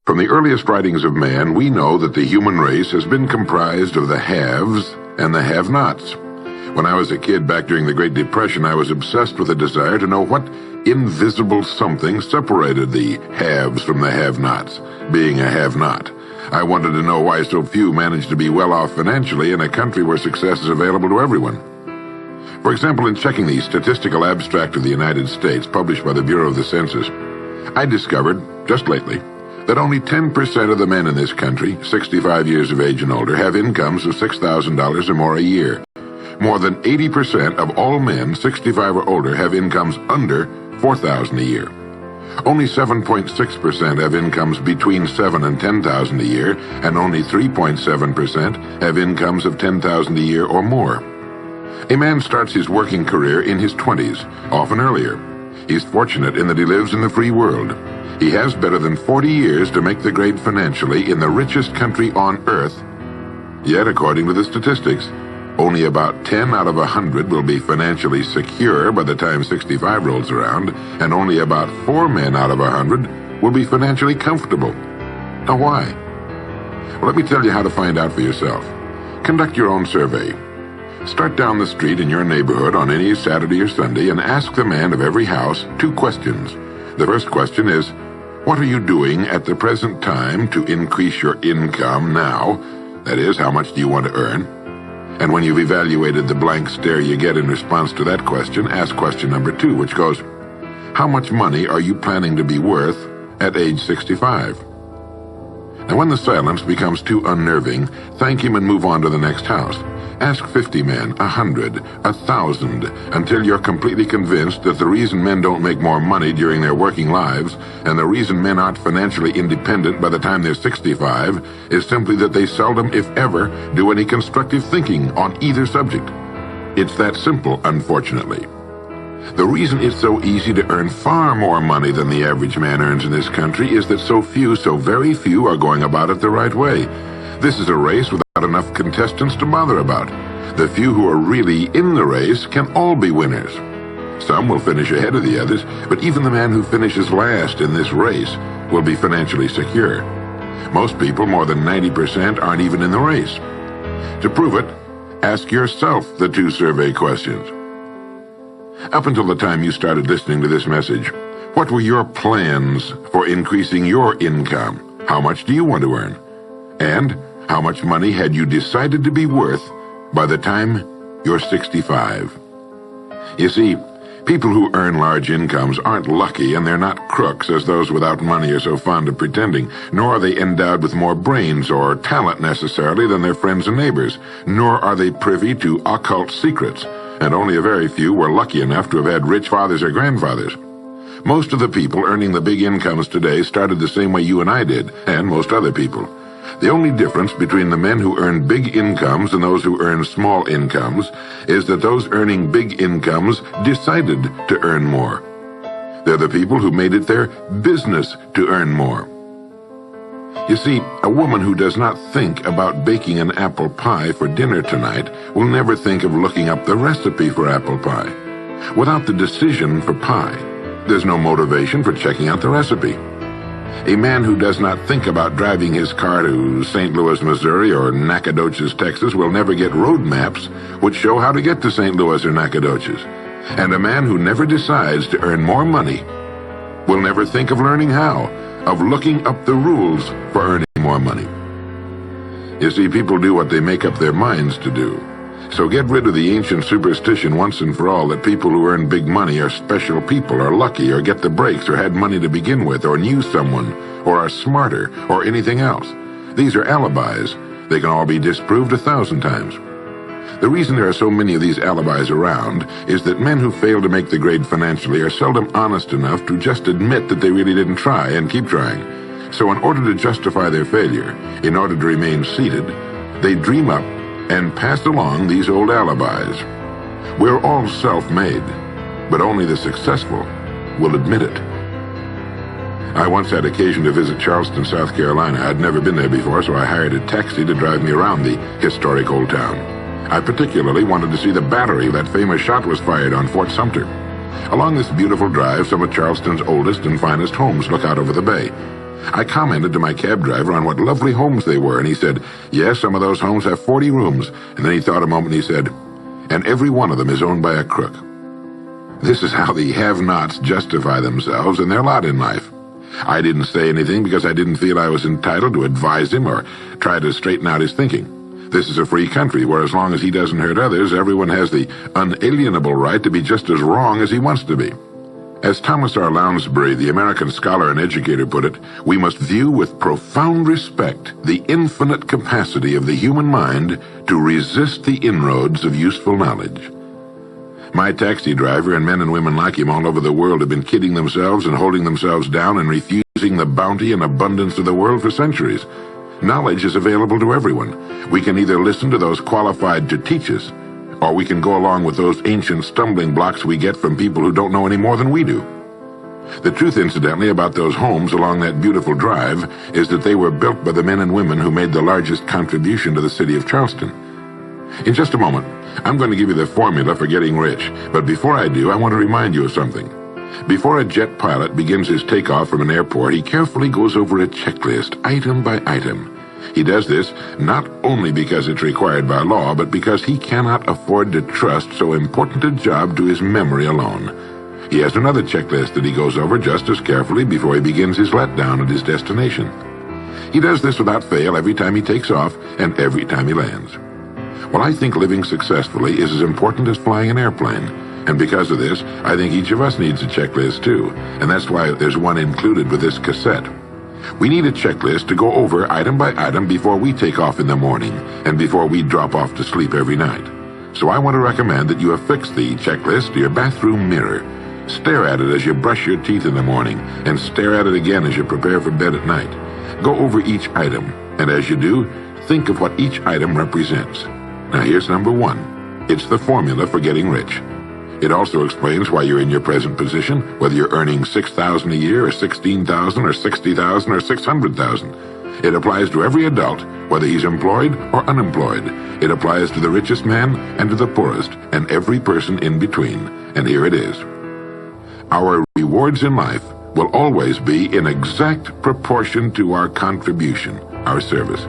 From the earliest writings of man, we know that the human race has been comprised of the haves and the have-nots. When I was a kid back during the Great Depression, I was obsessed with a desire to know what invisible something separated the haves from the have-nots, being a have-not. I wanted to know why so few managed to be well off financially in a country where success is available to everyone. For example, in checking the Statistical Abstract of the United States, published by the Bureau of the Census, I discovered, just lately, that only 10% of the men in this country, 65 years of age and older, have incomes of $6,000 or more a year. More than 80% of all men 65 or older have incomes under $4,000 a year. Only 7.6% have incomes between $7,000 and $10,000 a year, and only 3.7% have incomes of $10,000 a year or more. A man starts his working career in his 20s, often earlier. He's fortunate in that he lives in the free world. He has better than 40 years to make the grade financially in the richest country on earth. Yet, according to the statistics, only about 10 out of 100 will be financially secure by the time 65 rolls around, and only about 4 men out of 100 will be financially comfortable. Now, why? Well, let me tell you how to find out for yourself. Conduct your own survey. Start down the street in your neighborhood on any Saturday or Sunday and ask the man of every house 2 questions. The first question is, what are you doing at the present time to increase your income now? That is, how much do you want to earn? And when you've evaluated the blank stare you get in response to that question, ask question number 2, which goes, how much money are you planning to be worth at age 65? Now, when the silence becomes too unnerving, thank him and move on to the next house. Ask 50 men, 100, 1,000, until you're completely convinced that the reason men don't make more money during their working lives, and the reason men aren't financially independent by the time they're 65, is simply that they seldom, if ever, do any constructive thinking on either subject. It's that simple, unfortunately. The reason it's so easy to earn far more money than the average man earns in this country is that so very few are going about it the right way. This is a race without enough contestants to bother about. The few who are really in the race can all be winners. Some will finish ahead of the others, but even the man who finishes last in this race will be financially secure. Most people, more than 90%, aren't even in the race. To prove it, ask yourself the 2 survey questions. Up until the time you started listening to this message, what were your plans for increasing your income? How much do you want to earn? And how much money had you decided to be worth by the time you're 65? You see, people who earn large incomes aren't lucky, and they're not crooks as those without money are so fond of pretending, nor are they endowed with more brains or talent necessarily than their friends and neighbors, nor are they privy to occult secrets, and only a very few were lucky enough to have had rich fathers or grandfathers. Most of the people earning the big incomes today started the same way you and I did, and most other people. The only difference between the men who earn big incomes and those who earn small incomes is that those earning big incomes decided to earn more. They're the people who made it their business to earn more. You see, a woman who does not think about baking an apple pie for dinner tonight will never think of looking up the recipe for apple pie. Without the decision for pie, there's no motivation for checking out the recipe. A man who does not think about driving his car to St. Louis, Missouri or Nacogdoches, Texas will never get road maps which show how to get to St. Louis or Nacogdoches. And a man who never decides to earn more money will never think of learning how, of looking up the rules for earning more money. You see, people do what they make up their minds to do. So get rid of the ancient superstition once and for all that people who earn big money are special people, or lucky, or get the breaks, or had money to begin with, or knew someone, or are smarter, or anything else. These are alibis. They can all be disproved 1,000 times. The reason there are so many of these alibis around is that men who fail to make the grade financially are seldom honest enough to just admit that they really didn't try and keep trying. So in order to justify their failure, in order to remain seated, they dream up and pass along these old alibis. We're all self-made, but only the successful will admit it. I once had occasion to visit Charleston, South Carolina. I'd never been there before, so I hired a taxi to drive me around the historic old town. I particularly wanted to see the battery that famous shot was fired on Fort Sumter. Along this beautiful drive, some of Charleston's oldest and finest homes look out over the bay. I commented to my cab driver on what lovely homes they were, and he said, yes, some of those homes have 40 rooms. And then he thought a moment and he said, and every one of them is owned by a crook. This is how the have-nots justify themselves and their lot in life. I didn't say anything because I didn't feel I was entitled to advise him or try to straighten out his thinking. This is a free country where as long as he doesn't hurt others, everyone has the unalienable right to be just as wrong as he wants to be. As Thomas R. Lounsbury, the American scholar and educator, put it, we must view with profound respect the infinite capacity of the human mind to resist the inroads of useful knowledge. My taxi driver and men and women like him all over the world have been kidding themselves and holding themselves down and refusing the bounty and abundance of the world for centuries. Knowledge is available to everyone. We can either listen to those qualified to teach us, or we can go along with those ancient stumbling blocks we get from people who don't know any more than we do. The truth, incidentally, about those homes along that beautiful drive is that they were built by the men and women who made the largest contribution to the city of Charleston. In just a moment, I'm going to give you the formula for getting rich, but before I do, I want to remind you of something. Before a jet pilot begins his takeoff from an airport, he carefully goes over a checklist, item by item. He does this not only because it's required by law, but because he cannot afford to trust so important a job to his memory alone. He has another checklist that he goes over just as carefully before he begins his letdown at his destination. He does this without fail every time he takes off and every time he lands. Well, I think living successfully is as important as flying an airplane. And because of this, I think each of us needs a checklist too. And that's why there's one included with this cassette. We need a checklist to go over item by item before we take off in the morning and before we drop off to sleep every night. So I want to recommend that you affix the checklist to your bathroom mirror. Stare at it as you brush your teeth in the morning and stare at it again as you prepare for bed at night. Go over each item, and as you do, think of what each item represents. Now here's number one. It's the formula for getting rich. It also explains why you're in your present position, whether you're earning $6,000 a year or $16,000 or $60,000 or $600,000. It applies to every adult, whether he's employed or unemployed. It applies to the richest man and to the poorest, and every person in between. And here it is. Our rewards in life will always be in exact proportion to our contribution, our service.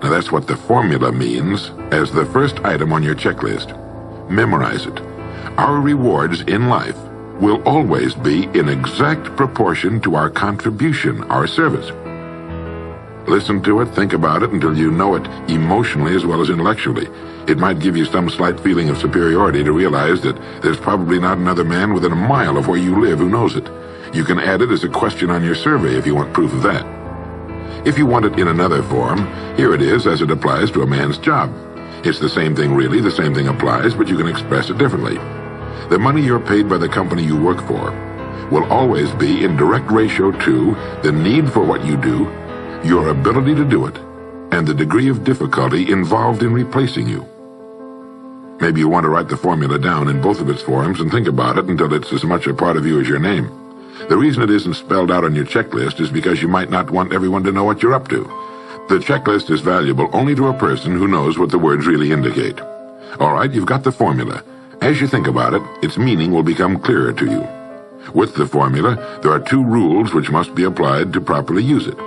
Now that's what the formula means as the first item on your checklist. Memorize it. Our rewards in life will always be in exact proportion to our contribution, our service. Listen to it, think about it until you know it emotionally as well as intellectually. It might give you some slight feeling of superiority to realize that there's probably not another man within a mile of where you live who knows it. You can add it as a question on your survey if you want proof of that. If you want it in another form, here it is as it applies to a man's job. It's the same thing really, the same thing applies, but you can express it differently. The money you're paid by the company you work for will always be in direct ratio to the need for what you do, your ability to do it, and the degree of difficulty involved in replacing you. Maybe you want to write the formula down in both of its forms and think about it until it's as much a part of you as your name. The reason it isn't spelled out on your checklist is because you might not want everyone to know what you're up to. The checklist is valuable only to a person who knows what the words really indicate. All right, you've got the formula. As you think about it, its meaning will become clearer to you. With the formula, there are two rules which must be applied to properly use it.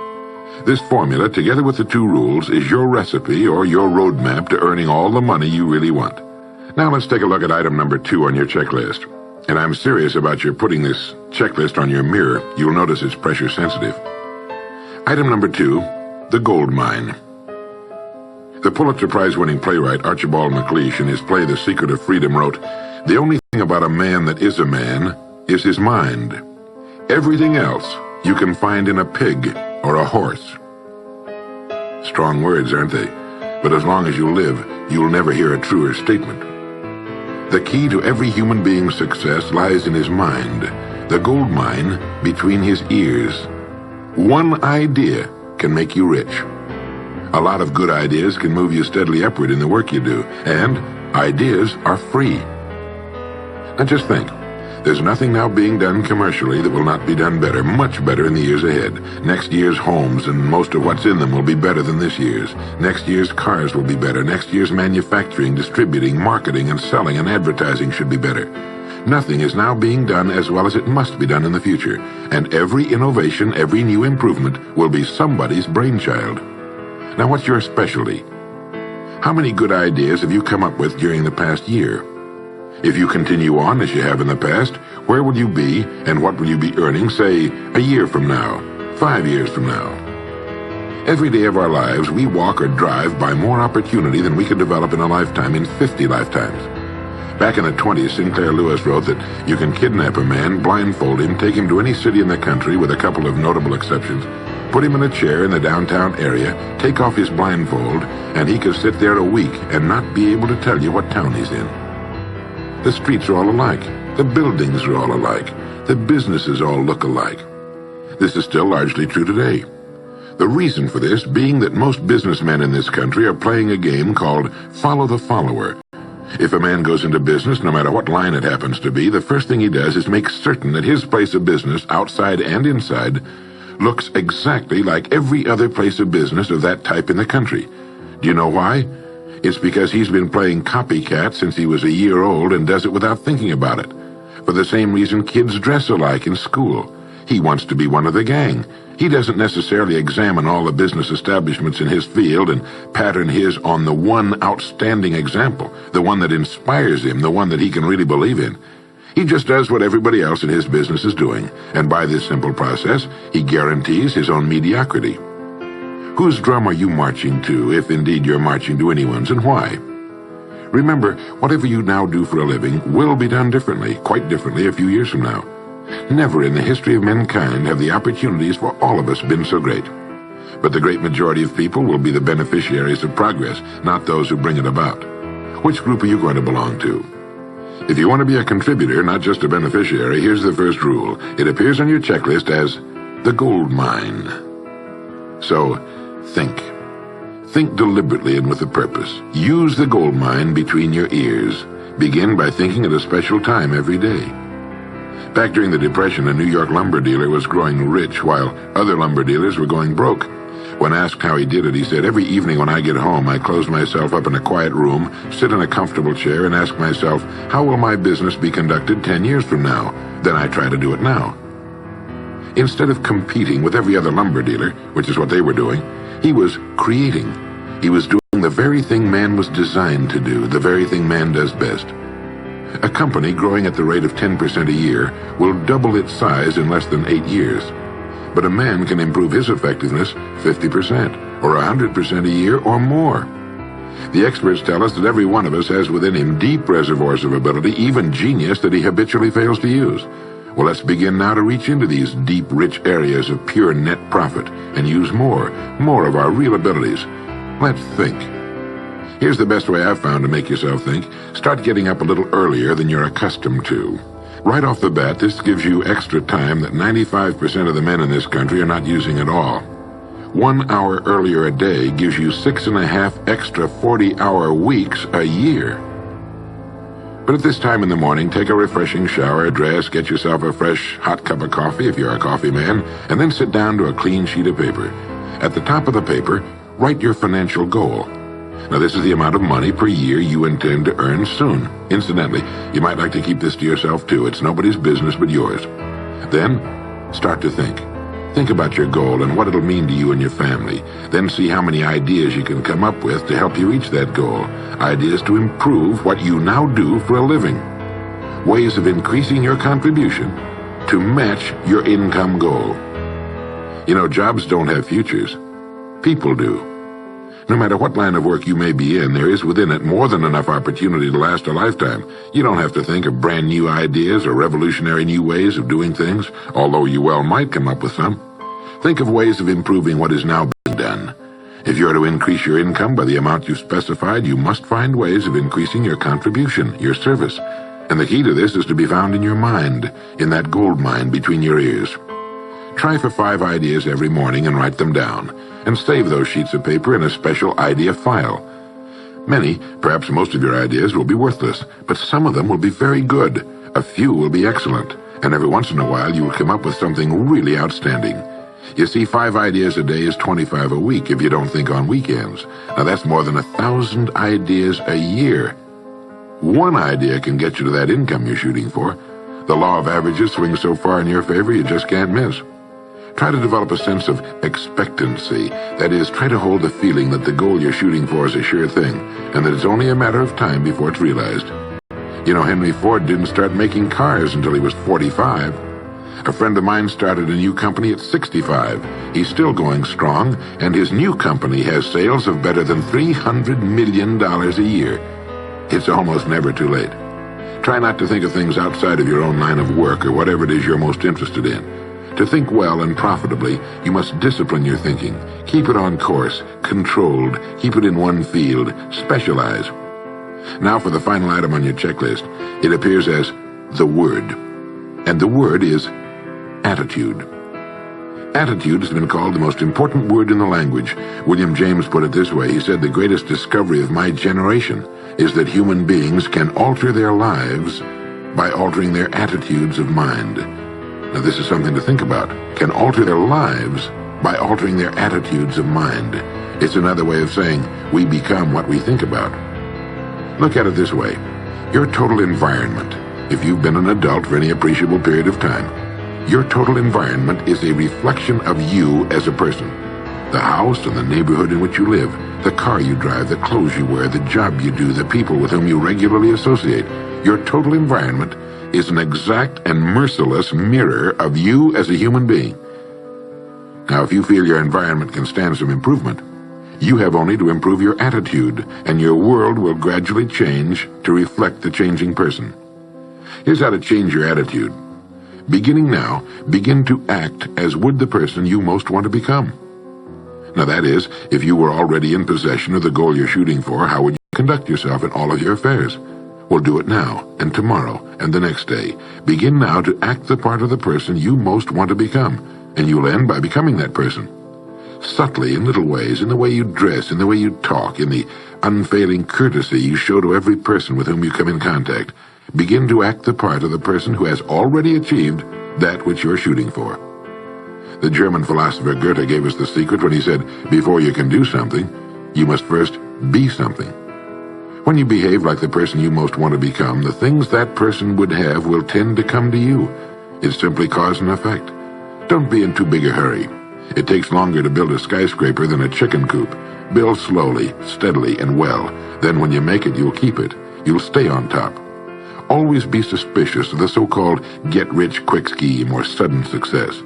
This formula, together with the two rules, is your recipe or your roadmap to earning all the money you really want. Now let's take a look at item number 2 on your checklist. And I'm serious about your putting this checklist on your mirror. You'll notice it's pressure sensitive. Item number 2, the gold mine. The Pulitzer Prize-winning playwright Archibald MacLeish, in his play The Secret of Freedom, wrote, "The only thing about a man that is a man is his mind. Everything else you can find in a pig or a horse." Strong words, aren't they? But as long as you live, you'll never hear a truer statement. The key to every human being's success lies in his mind, the gold mine between his ears. One idea can make you rich. A lot of good ideas can move you steadily upward in the work you do, and ideas are free. Now just think, there's nothing now being done commercially that will not be done better, much better in the years ahead. Next year's homes and most of what's in them will be better than this year's. Next year's cars will be better. Next year's manufacturing, distributing, marketing, and selling and advertising should be better. Nothing is now being done as well as it must be done in the future, and every innovation, every new improvement will be somebody's brainchild. Now, what's your specialty? How many good ideas have you come up with during the past year? If you continue on as you have in the past, where will you be and what will you be earning, say, a year from now, 5 years from now? Every day of our lives, we walk or drive by more opportunity than we could develop in a lifetime, in 50 lifetimes. Back in the 20s, Sinclair Lewis wrote that you can kidnap a man, blindfold him, take him to any city in the country with a couple of notable exceptions, put him in a chair in the downtown area, take off his blindfold, and he could sit there a week and not be able to tell you what town he's in. The streets are all alike. The buildings are all alike. The businesses all look alike. This is still largely true today. The reason for this being that most businessmen in this country are playing a game called follow the follower. If a man goes into business, no matter what line it happens to be, the first thing he does is make certain that his place of business, outside and inside, looks exactly like every other place of business of that type in the country. Do you know why? It's because he's been playing copycat since he was a year old and does it without thinking about it. For the same reason kids dress alike in school. He wants to be one of the gang. He doesn't necessarily examine all the business establishments in his field and pattern his on the one outstanding example, the one that inspires him, the one that he can really believe in. He just does what everybody else in his business is doing, and by this simple process, he guarantees his own mediocrity. Whose drum are you marching to, if indeed you're marching to anyone's, and why? Remember, whatever you now do for a living will be done differently, quite differently a few years from now. Never in the history of mankind have the opportunities for all of us been so great. But the great majority of people will be the beneficiaries of progress, not those who bring it about. Which group are you going to belong to? If you want to be a contributor, not just a beneficiary, here's the first rule. It appears on your checklist as the gold mine. So, think. Think deliberately and with a purpose. Use the gold mine between your ears. Begin by thinking at a special time every day. Back during the Depression, a New York lumber dealer was growing rich while other lumber dealers were going broke. When asked how he did it, he said, "Every evening when I get home, I close myself up in a quiet room, sit in a comfortable chair, and ask myself, how will my business be conducted 10 years from now? Then I try to do it now." Instead of competing with every other lumber dealer, which is what they were doing, he was creating. He was doing the very thing man was designed to do, the very thing man does best. A company growing at the rate of 10% a year will double its size in less than 8 years. But a man can improve his effectiveness 50% or 100% a year or more. The experts tell us that every one of us has within him deep reservoirs of ability, even genius, that he habitually fails to use. Well, let's begin now to reach into these deep, rich areas of pure net profit and use more of our real abilities. Let's think. Here's the best way I've found to make yourself think. Start getting up a little earlier than you're accustomed to. Right off the bat, this gives you extra time that 95% of the men in this country are not using at all. 1 hour earlier a day gives you 6.5 extra 40-hour weeks a year. But at this time in the morning, take a refreshing shower, dress, get yourself a fresh, hot cup of coffee if you're a coffee man, and then sit down to a clean sheet of paper. At the top of the paper, write your financial goal. Now, this is the amount of money per year you intend to earn soon. Incidentally, you might like to keep this to yourself, too. It's nobody's business but yours. Then, start to think. Think about your goal and what it'll mean to you and your family. Then see how many ideas you can come up with to help you reach that goal. Ideas to improve what you now do for a living. Ways of increasing your contribution to match your income goal. You know, jobs don't have futures. People do. No matter what line of work you may be in, there is within it more than enough opportunity to last a lifetime. You don't have to think of brand new ideas or revolutionary new ways of doing things, although you well might come up with some. Think of ways of improving what is now being done. If you are to increase your income by the amount you've specified, you must find ways of increasing your contribution, your service. And the key to this is to be found in your mind, in that gold mine between your ears. Try for 5 ideas every morning and write them down, and save those sheets of paper in a special idea file. Many, perhaps most of your ideas will be worthless, but some of them will be very good. A few will be excellent, and every once in a while you will come up with something really outstanding. You see, 5 ideas a day is 25 a week if you don't think on weekends. Now that's more than 1,000 ideas a year. One idea can get you to that income you're shooting for. The law of averages swings so far in your favor you just can't miss. Try to develop a sense of expectancy. That is, try to hold the feeling that the goal you're shooting for is a sure thing, and that it's only a matter of time before it's realized. You know, Henry Ford didn't start making cars until he was 45. A friend of mine started a new company at 65. He's still going strong, and his new company has sales of better than $300 million a year. It's almost never too late. Try not to think of things outside of your own line of work or whatever it is you're most interested in. To think well and profitably, you must discipline your thinking. Keep it on course, controlled, keep it in one field, specialize. Now for the final item on your checklist. It appears as the word. And the word is attitude. Attitude has been called the most important word in the language. William James put it this way. He said, "The greatest discovery of my generation is that human beings can alter their lives by altering their attitudes of mind." Now this is something to think about. Can alter their lives by altering their attitudes of mind. It's another way of saying we become what we think about. Look at it this way. Your total environment, if you've been an adult for any appreciable period of time, your total environment is a reflection of you as a person. The house and the neighborhood in which you live, the car you drive, the clothes you wear, the job you do, the people with whom you regularly associate. Your total environment is an exact and merciless mirror of you as a human being. Now, if you feel your environment can stand some improvement, you have only to improve your attitude, and your world will gradually change to reflect the changing person. Here's how to change your attitude. Beginning now, begin to act as would the person you most want to become. Now that is, if you were already in possession of the goal you're shooting for, how would you conduct yourself in all of your affairs? Well, do it now, and tomorrow, and the next day. Begin now to act the part of the person you most want to become, and you'll end by becoming that person. Subtly, in little ways, in the way you dress, in the way you talk, in the unfailing courtesy you show to every person with whom you come in contact, begin to act the part of the person who has already achieved that which you're shooting for. The German philosopher Goethe gave us the secret when he said, before you can do something, you must first be something. When you behave like the person you most want to become, the things that person would have will tend to come to you. It's simply cause and effect. Don't be in too big a hurry. It takes longer to build a skyscraper than a chicken coop. Build slowly, steadily, and well. Then when you make it, you'll keep it. You'll stay on top. Always be suspicious of the so-called get-rich-quick scheme or sudden success.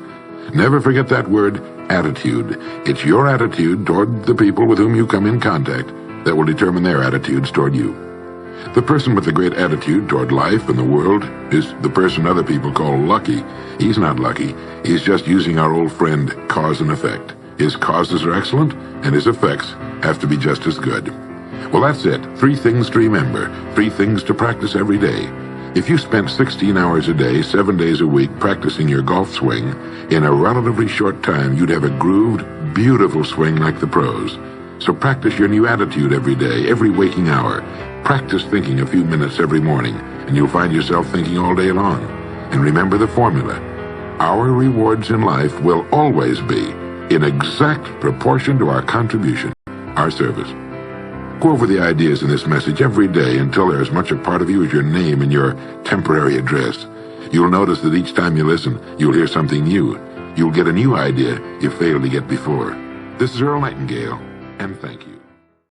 Never forget that word, attitude. It's your attitude toward the people with whom you come in contact that will determine their attitudes toward you. The person with the great attitude toward life and the world is the person other people call lucky. He's not lucky. He's just using our old friend, cause and effect. His causes are excellent, and his effects have to be just as good. Well, that's it. 3 things to remember. 3 things to practice every day. If you spent 16 hours a day, 7 days a week, practicing your golf swing, in a relatively short time, you'd have a grooved, beautiful swing like the pros. So practice your new attitude every day, every waking hour. Practice thinking a few minutes every morning, and you'll find yourself thinking all day long. And remember the formula. Our rewards in life will always be in exact proportion to our contribution, our service. Go over the ideas in this message every day until they're as much a part of you as your name and your temporary address. You'll notice that each time you listen, you'll hear something new. You'll get a new idea you failed to get before. This is Earl Nightingale, and thank you.